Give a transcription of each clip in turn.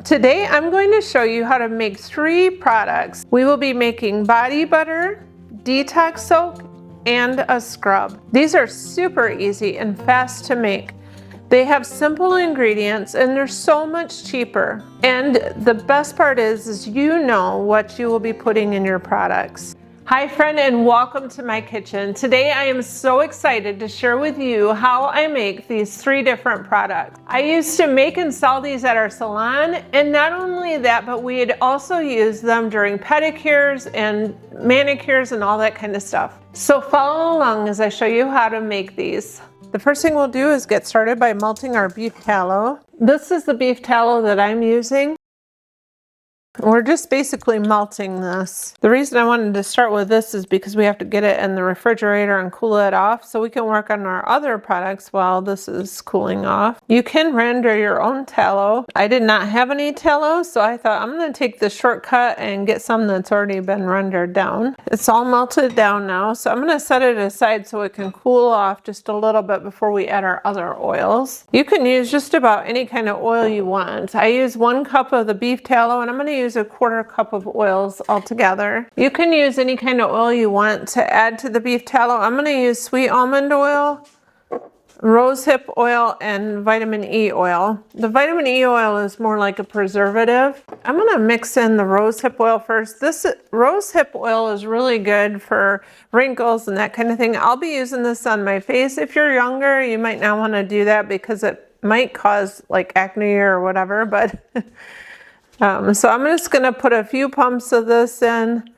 Today I'm going to show you how to make 3 products. We will be making body butter, detox soak, and a scrub. These are super easy and fast to make. They have simple ingredients and they're so much cheaper. And the best part is you know what you will be putting in your products. Hi friend, and welcome to my kitchen. Today I am so excited to share with you how I make these 3 different products. I used to make and sell these at our salon, and not only that, but we had also used them during pedicures and manicures and all that kind of stuff. So follow along as I show you how to make these. The first thing we'll do is get started by melting our beef tallow. This is the beef tallow that I'm using. We're just basically melting this. The reason I wanted to start with this is because we have to get it in the refrigerator and cool it off so we can work on our other products while this is cooling off. You can render your own tallow. I did not have any tallow, so I thought I'm going to take the shortcut and get some that's already been rendered down. It's all melted down now, so I'm going to set it aside so it can cool off just a little bit before we add our other oils. You can use just about any kind of oil you want. I use 1 cup of the beef tallow, and I'm going to use a 1/4 cup of oils altogether. You can use any kind of oil you want to add to the beef tallow. I'm going to use sweet almond oil, rosehip oil, and vitamin E oil. The vitamin E oil is more like a preservative. I'm going to mix in the rosehip oil first. This rosehip oil is really good for wrinkles and that kind of thing. I'll be using this on my face. If you're younger, you might not want to do that because it might cause like acne or whatever, but so I'm just going to put a few pumps of this in.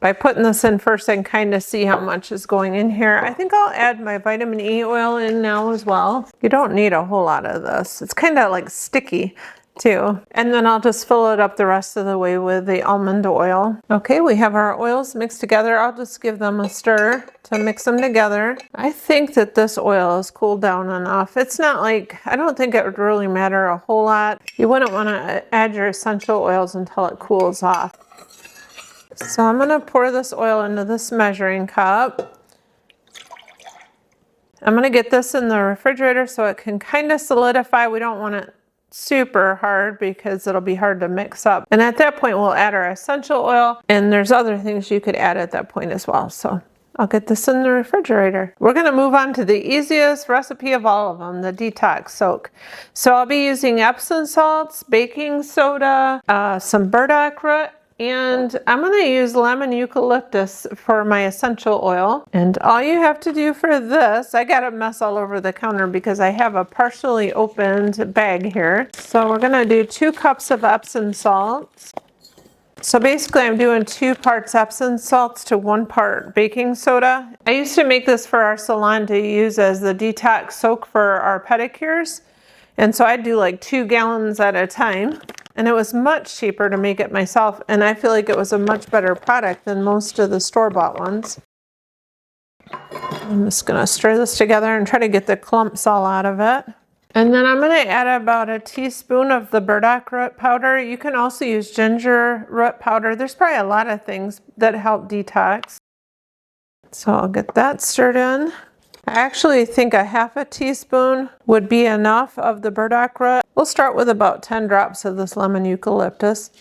By putting this in first, I can kind of see how much is going in here. I think I'll add my vitamin E oil in now as well. You don't need a whole lot of this. It's kind of like sticky too. And then I'll just fill it up the rest of the way with the almond oil. Okay, we have our oils mixed together. I'll just give them a stir to mix them together. I think that this oil is cooled down enough. It's not like, I don't think it would really matter a whole lot. You wouldn't want to add your essential oils until it cools off. So I'm going to pour this oil into this measuring cup. I'm going to get this in the refrigerator so it can kind of solidify. We don't want it super hard because it'll be hard to mix up. And at that point we'll add our essential oil, and there's other things you could add at that point as well. So I'll get this in the refrigerator. We're going to move on to the easiest recipe of all of them, the detox soak. So I'll be using Epsom salts, baking soda, some burdock root, and I'm going to use lemon eucalyptus for my essential oil. And all you have to do for this, I got a mess all over the counter because I have a partially opened bag here. So we're going to do 2 cups of Epsom salts. So basically I'm doing 2 parts Epsom salts to 1 part baking soda. I used to make this for our salon to use as the detox soak for our pedicures. And so I do like 2 gallons at a time. And it was much cheaper to make it myself, and I feel like it was a much better product than most of the store-bought ones. I'm just going to stir this together and try to get the clumps all out of it. And then I'm going to add about a teaspoon of the burdock root powder. You can also use ginger root powder. There's probably a lot of things that help detox. So I'll get that stirred in. I actually think a 1/2 teaspoon would be enough of the burdock root. We'll start with about 10 drops of this lemon eucalyptus.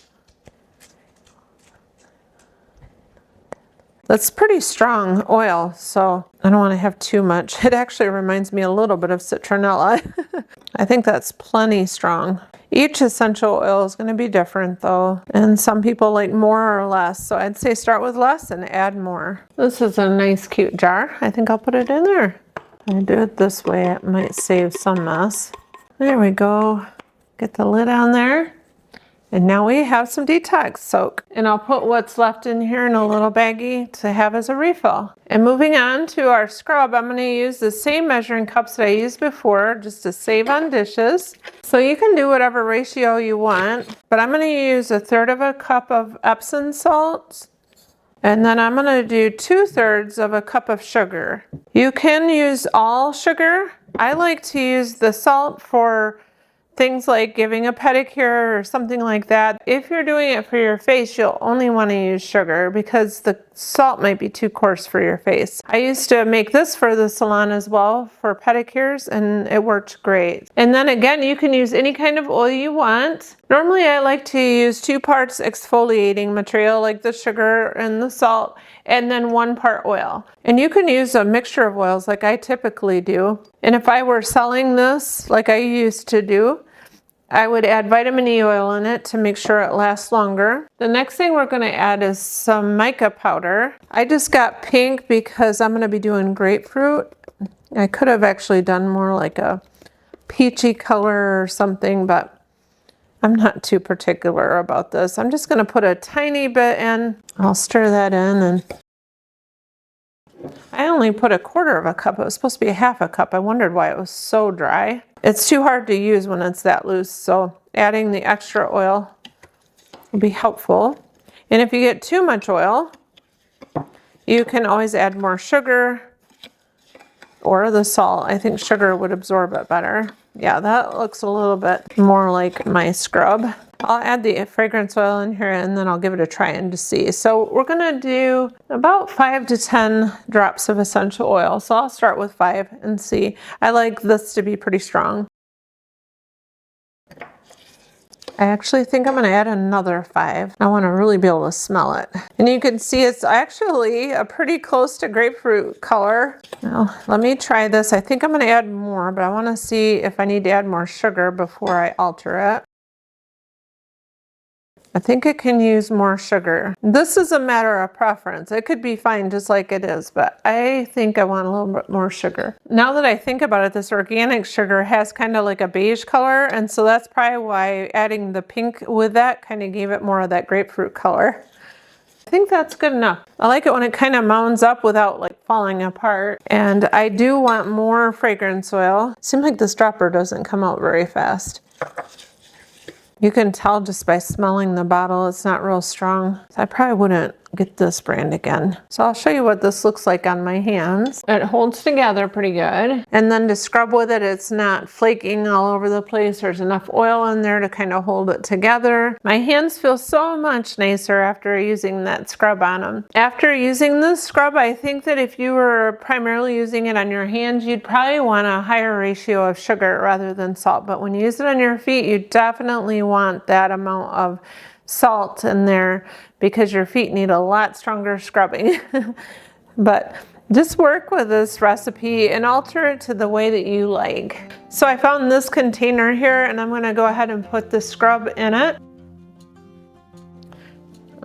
That's pretty strong oil, so I don't want to have too much. It actually reminds me a little bit of citronella. I think that's plenty strong. Each essential oil is going to be different though, and some people like more or less, so I'd say start with less and add more. This is a nice cute jar. I think I'll put it in there. I do it this way, it might save some mess. There we go. Get the lid on there. And now we have some detox soak. And I'll put what's left in here in a little baggie to have as a refill. And moving on to our scrub, I'm going to use the same measuring cups that I used before just to save on dishes. So you can do whatever ratio you want, but I'm going to use 1/3 cup of Epsom salts. And then I'm going to do 2/3 cup of sugar. You can use all sugar. I like to use the salt for things like giving a pedicure or something like that, if you're doing it for your face, you'll only want to use sugar because the salt might be too coarse for your face. I used to make this for the salon as well for pedicures, and it worked great. And then again, you can use any kind of oil you want. Normally I like to use 2 parts exfoliating material like the sugar and the salt, and then 1 part oil. And you can use a mixture of oils like I typically do. And if I were selling this like I used to do, I would add vitamin E oil in it to make sure it lasts longer. The next thing we're going to add is some mica powder. I just got pink because I'm going to be doing grapefruit. I could have actually done more like a peachy color or something, but I'm not too particular about this. I'm just going to put a tiny bit in. I'll stir that in, and I only put 1/4 cup. It was supposed to be 1/2 cup. I wondered why it was so dry. It's too hard to use when it's that loose, so adding the extra oil will be helpful. And if you get too much oil, you can always add more sugar or the salt. I think sugar would absorb it better. Yeah, that looks a little bit more like my scrub. I'll add the fragrance oil in here, and then I'll give it a try and to see. So we're gonna do about 5 to 10 drops of essential oil. So I'll start with 5 and see. I like this to be pretty strong. I actually think I'm gonna add another 5. I wanna really be able to smell it. And you can see it's actually a pretty close to grapefruit color. Now, let me try this. I think I'm gonna add more, but I wanna see if I need to add more sugar before I alter it. I think it can use more sugar. This is a matter of preference. It could be fine just like it is, but I think I want a little bit more sugar. Now that I think about it, this organic sugar has kind of like a beige color, and so that's probably why adding the pink with that kind of gave it more of that grapefruit color. I think that's good enough. I like it when it kind of mounds up without like falling apart. And I do want more fragrance oil. Seems like this dropper doesn't come out very fast. You can tell just by smelling the bottle, it's not real strong. So I probably wouldn't get this brand again. So I'll show you what this looks like on my hands. It holds together pretty good. And then to scrub with it, it's not flaking all over the place. There's enough oil in there to kind of hold it together. My hands feel so much nicer after using that scrub on them. After using this scrub, I think that if you were primarily using it on your hands, you'd probably want a higher ratio of sugar rather than salt. But when you use it on your feet, you definitely want that amount of salt in there because your feet need a lot stronger scrubbing. But just work with this recipe and alter it to the way that you like. So I found this container here, and I'm going to go ahead and put the scrub in it.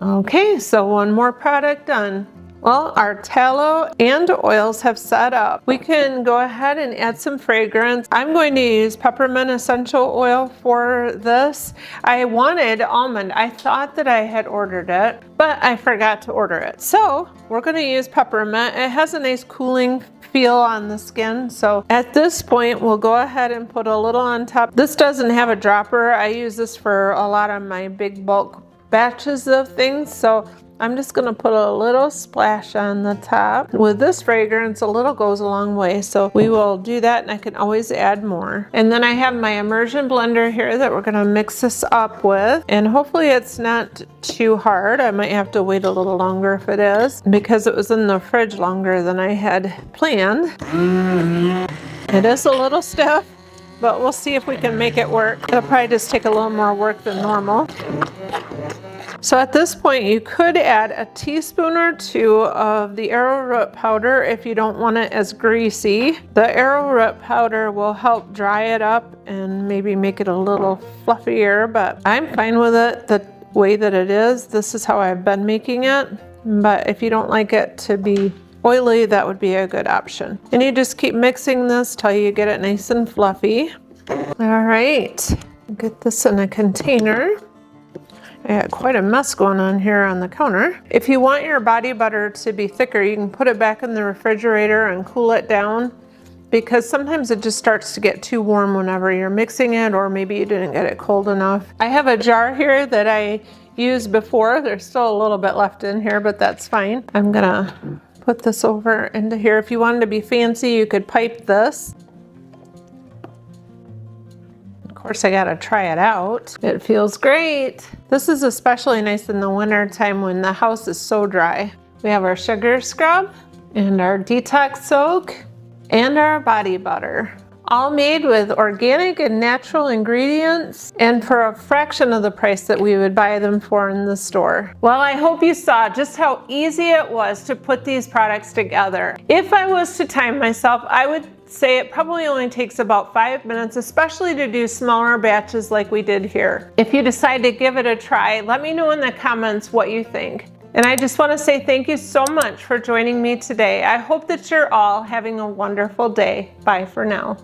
Okay, so 1 more product done. Well, our tallow and oils have set up. We can go ahead and add some fragrance. I'm going to use peppermint essential oil for this. I wanted almond. I thought that I had ordered it, but I forgot to order it. So we're going to use peppermint. It has a nice cooling feel on the skin. So at this point, we'll go ahead and put a little on top. This doesn't have a dropper. I use this for a lot of my big bulk batches of things. So I'm just going to put a little splash on the top. With this fragrance, a little goes a long way, so we will do that, and I can always add more. And then I have my immersion blender here that we're going to mix this up with, and hopefully it's not too hard. I might have to wait a little longer if it is, because it was in the fridge longer than I had planned. It is a little stiff, but we'll see if we can make it work. It'll probably just take a little more work than normal. So at this point, you could add a teaspoon or 2 of the arrowroot powder if you don't want it as greasy. The arrowroot powder will help dry it up and maybe make it a little fluffier, but I'm fine with it the way that it is. This is how I've been making it, but if you don't like it to be oily, that would be a good option. And you just keep mixing this till you get it nice and fluffy. All right, get this in a container. I got quite a mess going on here on the counter. If you want your body butter to be thicker, you can put it back in the refrigerator and cool it down, because sometimes it just starts to get too warm whenever you're mixing it, or maybe you didn't get it cold enough. I have a jar here that I used before. There's still a little bit left in here, but that's fine. I'm gonna put this over into here. If you wanted to be fancy, you could pipe this. course, I gotta try it out. It feels great. This is especially nice in the winter time when the house is so dry. We have our sugar scrub and our detox soak and our body butter. All made with organic and natural ingredients and for a fraction of the price that we would buy them for in the store. Well, I hope you saw just how easy it was to put these products together. If I was to time myself, I would say it probably only takes about 5 minutes, especially to do smaller batches like we did here. If you decide to give it a try, let me know in the comments what you think. And I just want to say thank you so much for joining me today. I hope that you're all having a wonderful day. Bye for now.